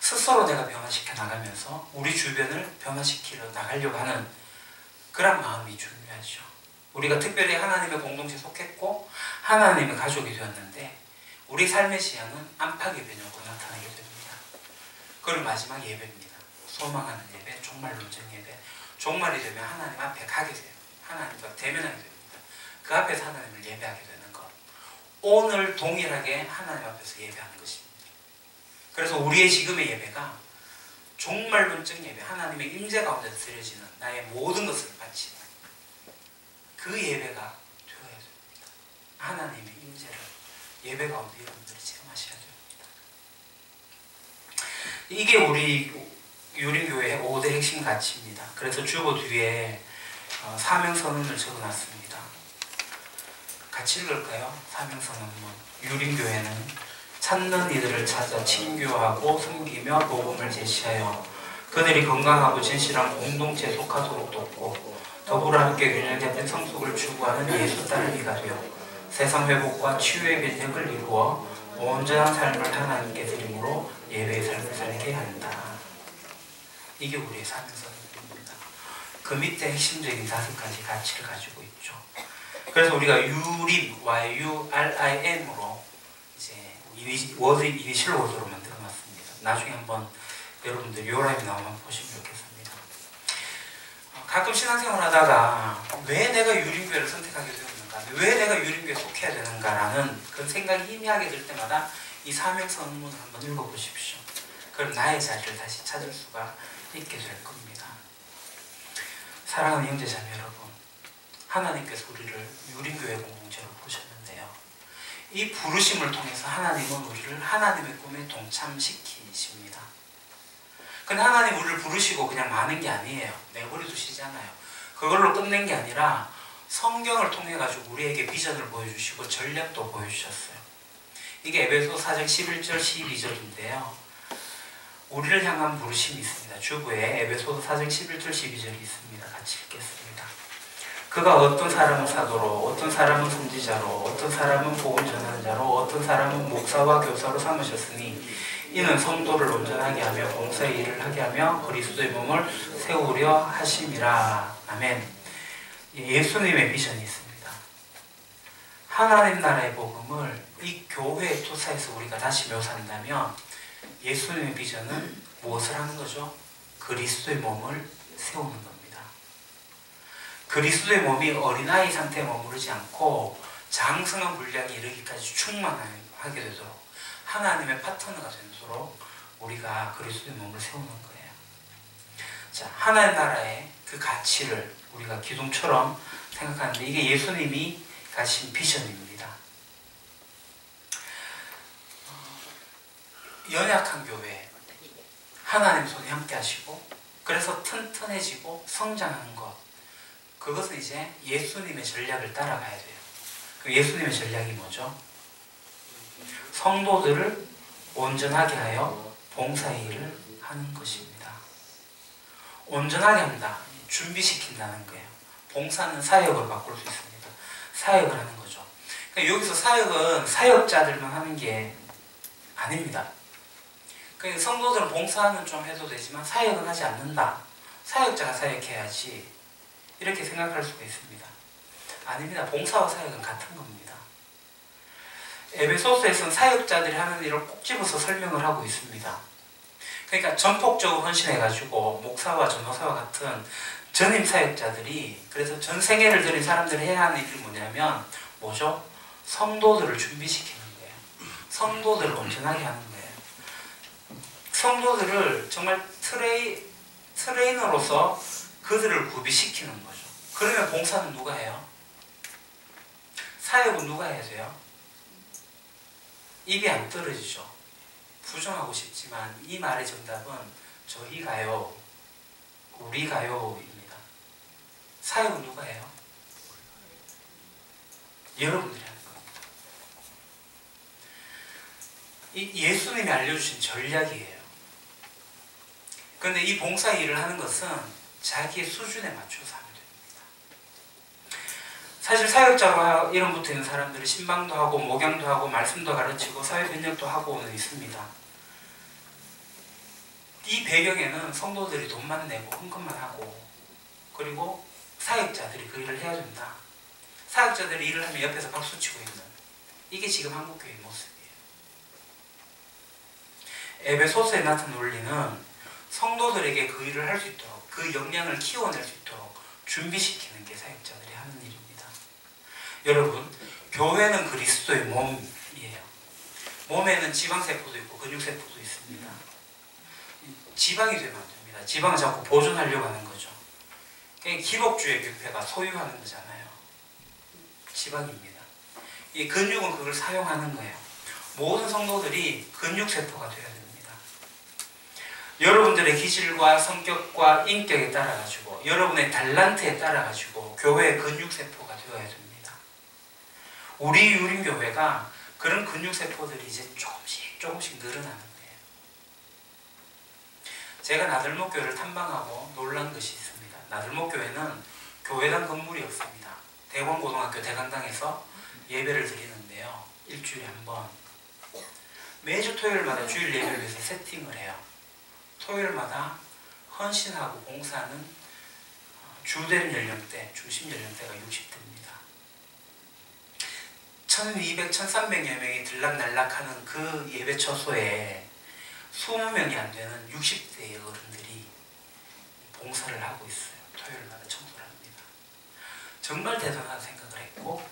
Speaker 1: 스스로 내가 변화시켜 나가면서 우리 주변을 변화시키려 나가려고 하는 그런 마음이 중요하죠. 우리가 특별히 하나님의 공동체에 속했고 하나님의 가족이 되었는데 우리 삶의 시야는 안팎의 변화가 나타나게 됩니다. 그리고 마지막 예배입니다. 소망하는 예배, 종말론전 예배. 종말이 되면 하나님 앞에 가게 돼요. 하나님과 대면하게 됩니다. 그 앞에서 하나님을 예배하게 되는 것. 오늘 동일하게 하나님 앞에서 예배하는 것입니다. 그래서 우리의 지금의 예배가 종말론적 예배, 하나님의 임재 가운데서 드려지는 나의 모든 것을 바치는 그 예배가 되어야 됩니다. 하나님의 임재를 예배 가운데 여러분들이 체험하셔야 됩니다. 이게 우리 유림교회의 5대 핵심 가치입니다. 그래서 주보 뒤에 사명선언을 적어놨습니다. 같이 읽을까요? 사명선언문. 유림교회는 찾는 이들을 찾아 친교하고 섬기며 복음을 제시하여 그들이 건강하고 진실한 공동체에 속하도록 돕고 더불어 함께 균형된 성숙을 추구하는 예수 따르기가 되어 세상 회복과 치유의 변혁을 이루어 온전한 삶을 하나님께 드림으로 예배의 삶을 살게 한다. 이게 우리의 사명선언입니다. 그 밑에 핵심적인 5가지 가치를 가지고 있죠. 그래서 우리가 유림, YURIM으로 이제 워드 이니셜 워드로 만들어놨습니다. 나중에 한번 여러분들 요람이 나오면 보시면 좋겠습니다. 가끔 신앙생활 하다가 왜 내가 유림교회를 선택하게 되었는가, 왜 내가 유림교회에 속해야 되는가라는 그런 생각이 희미하게 들 때마다 이 사명선언문을 한번 읽어보십시오. 그럼 나의 자리를 다시 찾을 수가 있게 될 겁니다. 사랑하는 형제자매 여러분, 하나님께서 우리를 유림교회 공동체로 부르셨는데요. 이 부르심을 통해서 하나님은 우리를 하나님의 꿈에 동참시키십니다. 근데 하나님 우리를 부르시고 그냥 마는 게 아니에요. 내버려 두시잖아요. 그걸로 끝낸 게 아니라 성경을 통해 가지고 우리에게 비전을 보여주시고 전략도 보여주셨어요. 이게 에베소 4장 11절 12절인데요. 우리를 향한 부르심이 있습니다. 주부에 에베소 4장 11절 12절이 있습니다. 같이 읽겠습니다. 그가 어떤 사람은 사도로, 어떤 사람은 선지자로, 어떤 사람은 복음 전하는 자로, 어떤 사람은 목사와 교사로 삼으셨으니 이는 성도를 온전하게 하며 봉사의 일을 하게 하며 그리스도의 몸을 세우려 하심이라. 아멘. 예수님의 비전이 있습니다. 하나님 나라의 복음을 이 교회의 투사에서 우리가 다시 묘사한다면 예수님의 비전은 무엇을 하는 거죠? 그리스도의 몸을 세우는 겁니다. 그리스도의 몸이 어린아이 상태에 머무르지 않고 장성한 분량이 이르기까지 충만하게 되도록 하나님의 파트너가 되도록 우리가 그리스도의 몸을 세우는 거예요. 자, 하나님 나라의 그 가치를 우리가 기둥처럼 생각하는데 이게 예수님이 가신 비전입니다. 연약한 교회, 하나님 손에 함께 하시고 그래서 튼튼해지고 성장하는 것, 그것은 이제 예수님의 전략을 따라가야 돼요. 그 예수님의 전략이 뭐죠? 성도들을 온전하게 하여 봉사의 일을 하는 것입니다. 온전하게 한다, 준비시킨다는 거예요. 봉사는 사역을 바꿀 수 있습니다. 사역을 하는 거죠. 그러니까 여기서 사역은 사역자들만 하는 게 아닙니다. 그러니까 성도들은 봉사는 좀 해도 되지만 사역은 하지 않는다. 사역자가 사역해야지. 이렇게 생각할 수가 있습니다. 아닙니다. 봉사와 사역은 같은 겁니다. 에베소서에서는 사역자들이 하는 일을 꼭 집어서 설명을 하고 있습니다. 그러니까 전폭적으로 헌신해가지고 목사와 전도사와 같은 전임 사역자들이, 그래서 전 생애를 들인 사람들이 해야 하는 일이 뭐냐면 뭐죠? 성도들을 준비시키는 거예요. 성도들을 온전하게 하는 거예요. 성도들을 정말 트레이너로서 그들을 구비시키는 거죠. 그러면 봉사는 누가 해요? 사역은 누가 해야 돼요? 입이 안 떨어지죠. 부정하고 싶지만 이 말의 정답은 저희가요, 우리가요입니다. 사역은 누가 해요? 여러분들이 하는 겁니다. 이 예수님이 알려주신 전략이에요. 그런데 이 봉사 일을 하는 것은 자기의 수준에 맞춰서 하면 됩니다. 사실 사역자로 이름부터 있는 사람들이 신방도 하고 목양도 하고 말씀도 가르치고 사회변력도 하고는 있습니다. 이 배경에는 성도들이 돈만 내고 헌금만 하고 그리고 사역자들이 그 일을 해야 된다. 사역자들이 일을 하면 옆에서 박수치고 있는 이게 지금 한국교회의 모습이에요. 에베소서에 나타난 논리는 성도들에게 그 일을 할 수 있도록 그 역량을 키워낼 수 있도록 준비시키는 게 사역자들이 하는 일입니다. 여러분, 교회는 그리스도의 몸이에요. 몸에는 지방세포도 있고 근육세포도 있습니다. 지방이 되면 안 됩니다. 지방을 자꾸 보존하려고 하는 거죠. 기복주의 뷔페가 소유하는 거잖아요. 지방입니다. 이 근육은 그걸 사용하는 거예요. 모든 성도들이 근육세포가 되어야 됩니다. 여러분들의 기질과 성격과 인격에 따라가지고 여러분의 달란트에 따라가지고 교회의 근육세포가 되어야 됩니다. 우리 유림교회가 그런 근육세포들이 이제 조금씩 늘어나는 거예요. 제가 나들목교회를 탐방하고 놀란 것이 있습니다. 나들목교회는 교회당 건물이 없습니다. 대권고등학교 대강당에서 예배를 드리는데요. 일주일에 한 번. 매주 토요일마다 주일 예배를 위해서 세팅을 해요. 토요일마다 헌신하고 봉사하는 주된 연령대, 중심 연령대가 60대입니다. 1200, 1300여 명이 들락날락하는 그 예배 처소에 20명이 안 되는 60대의 어른들이 봉사를 하고 있어요. 토요일마다 청소를 합니다. 정말 대단한 생각을 했고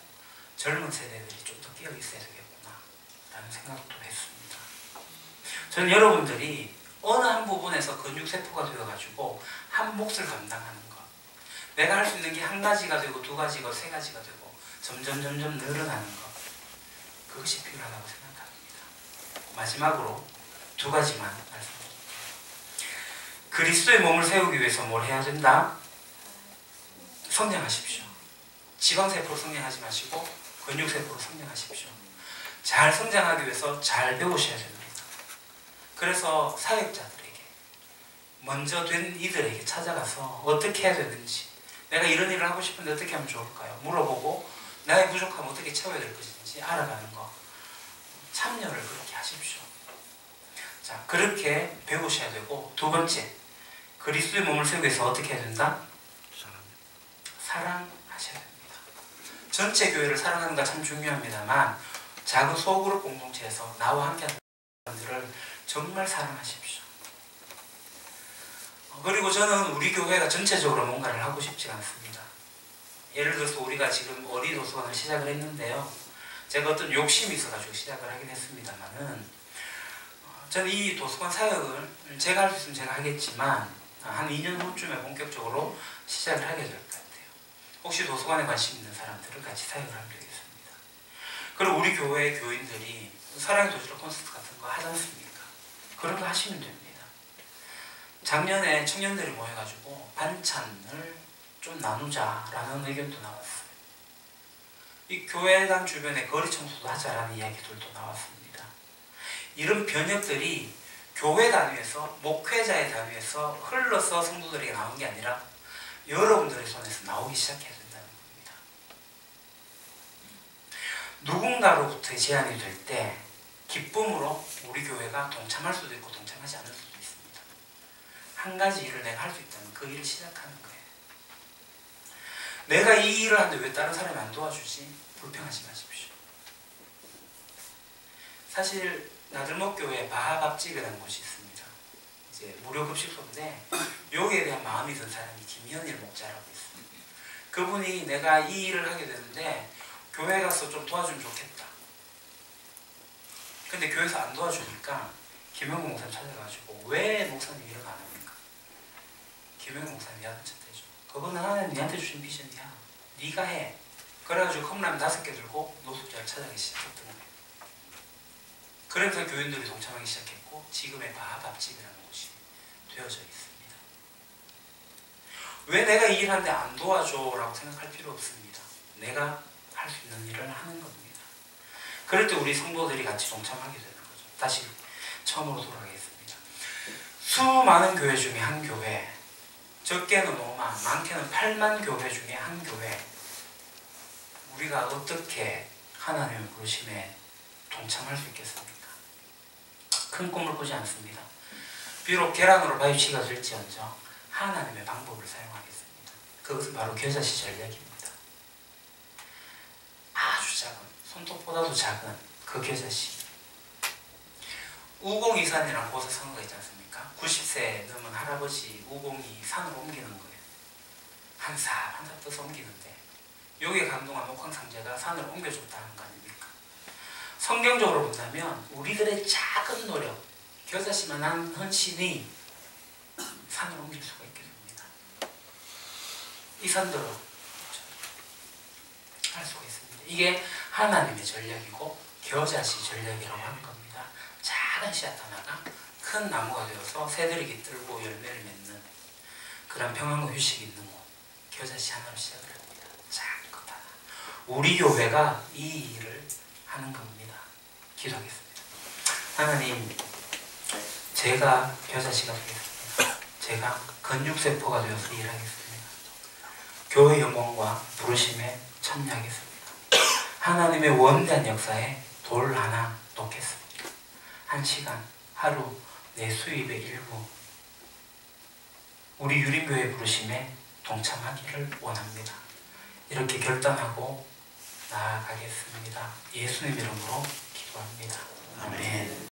Speaker 1: 젊은 세대들이 좀 더 깨어 있어야 되겠구나 라는 생각도 했습니다. 저는 여러분들이 어느 한 부분에서 근육세포가 되어가지고 한 몫을 감당하는 것, 내가 할 수 있는 게 한 가지가 되고 두 가지가 세 가지가 되고 점점 늘어나는 것, 그것이 필요하다고 생각합니다. 마지막으로 두 가지만 말씀드릴게요. 그리스도의 몸을 세우기 위해서 뭘 해야 된다? 성장하십시오. 지방세포로 성장하지 마시고 근육세포로 성장하십시오. 잘 성장하기 위해서 잘 배우셔야 됩니다. 그래서 사역자들에게 먼저 된 이들에게 찾아가서 어떻게 해야 되는지, 내가 이런 일을 하고 싶은데 어떻게 하면 좋을까요? 물어보고 나의 부족함 어떻게 채워야 될 것인지 알아가는 거, 참여를 그렇게 하십시오. 자, 그렇게 배우셔야 되고, 두 번째, 그리스도의 몸을 세우기 위해서 어떻게 해야 된다? 사랑하셔야 됩니다. 전체 교회를 사랑하는 거 참 중요합니다만 작은 소그룹 공동체에서 나와 함께하는 사람들을 정말 사랑하십시오. 그리고 저는 우리 교회가 전체적으로 뭔가를 하고 싶지 않습니다. 예를 들어서 우리가 지금 어린이 도서관을 시작을 했는데요. 제가 어떤 욕심이 있어가지고 시작을 하긴 했습니다만은 저는 이 도서관 사역을 제가 할 수 있으면 제가 하겠지만 한 2년 후쯤에 본격적으로 시작을 하게 될 것 같아요. 혹시 도서관에 관심 있는 사람들을 같이 사역을 하면 되겠습니다. 그리고 우리 교회 교인들이 사랑의 도시락 콘서트 같은 거 하지 않습니까? 그런 거 하시면 됩니다. 작년에 청년들이 모여가지고 반찬을 좀 나누자라는 의견도 나왔어요. 이 교회당 주변에 거리 청소도 하자라는 이야기들도 나왔습니다. 이런 변혁들이 교회 단위에서, 목회자의 단위에서 흘러서 성도들에게 나온 게 아니라 여러분들의 손에서 나오기 시작해야 된다는 겁니다. 누군가로부터 제안이 될 때 기쁨으로 우리 교회가 동참할 수도 있고 동참하지 않을 수도 있습니다. 한 가지 일을 내가 할 수 있다면 그 일을 시작하는 거예요. 내가 이 일을 하는데 왜 다른 사람이 안 도와주지? 불평하지 마십시오. 사실 나들목교회에 바하밥집이라는 곳이 있습니다. 이제 무료급식소인데 여기에 대한 마음이 든 사람이 김현일 목자라고 있습니다. 그분이 내가 이 일을 하게 되는데 교회 가서 좀 도와주면 좋겠다. 근데 교회에서 안 도와주니까 김영국 목사님 찾아가지고 왜 목사님 일을 안 합니까? 김영국 목사님 야단 쳤대죠. 그거는 하나님 니한테 주신 비전이야. 네가 해. 그래가지고 컵라면 5개 들고 노숙자를 찾아가기 시작했던 거예요. 그래서 교인들이 동참하기 시작했고 지금의 바하밥집이라는 곳이 되어져 있습니다. 왜 내가 이 일 하는데 안 도와줘? 라고 생각할 필요 없습니다. 내가 할 수 있는 일을 하는 겁니다. 그럴 때 우리 성도들이 같이 동참하게 되는 거죠. 다시 처음으로 돌아가겠습니다. 수많은 교회 중에 한 교회, 적게는 5만, 많게는 8만 교회 중에 한 교회, 우리가 어떻게 하나님의 부르심에 동참할 수 있겠습니까? 큰 꿈을 꾸지 않습니다. 비록 계란으로 바위치기가 될지언정 하나님의 방법을 사용하겠습니다. 그것은 바로 겨자씨 전략입니다. 아주 작은, 손톱보다도 작은 그 겨자씨. 우공이산이라는 곳에 선거가 있지 않습니까? 90세 넘은 할아버지 우공이 산을 옮기는 거예요. 한 삽 한 삽 떠서 옮기는데 여기에 감동한 옥황상제가 산을 옮겨줬다는 거 아닙니까? 성경적으로 본다면 우리들의 작은 노력, 겨자씨만한 헌신이 산을 옮길 수가 있게 됩니다. 이 산들은 할 수가 있습니다. 이게 하나님의 전략이고 겨자씨 전략이라고 하는 겁니다. 작은 씨앗 하나가 큰 나무가 되어서 새들이 깃들고 열매를 맺는 그런 평안과 휴식이 있는 곳, 겨자씨 하나로 시작을 합니다. 작은 것 하나. 우리 교회가 이 일을 하는 겁니다. 기도하겠습니다. 하나님, 제가 겨자씨가 되겠습니다. 제가 근육세포가 되어서 일하겠습니다. 교회 영광과 부르심에 참여하겠습니다. 하나님의 원대한 역사에 돌 하나 놓겠습니다. 1시간, 하루 내 수입의 일부 우리 유림교회 부르심에 동참하기를 원합니다. 이렇게 결단하고 나아가겠습니다. 예수님 이름으로 기도합니다. 아멘.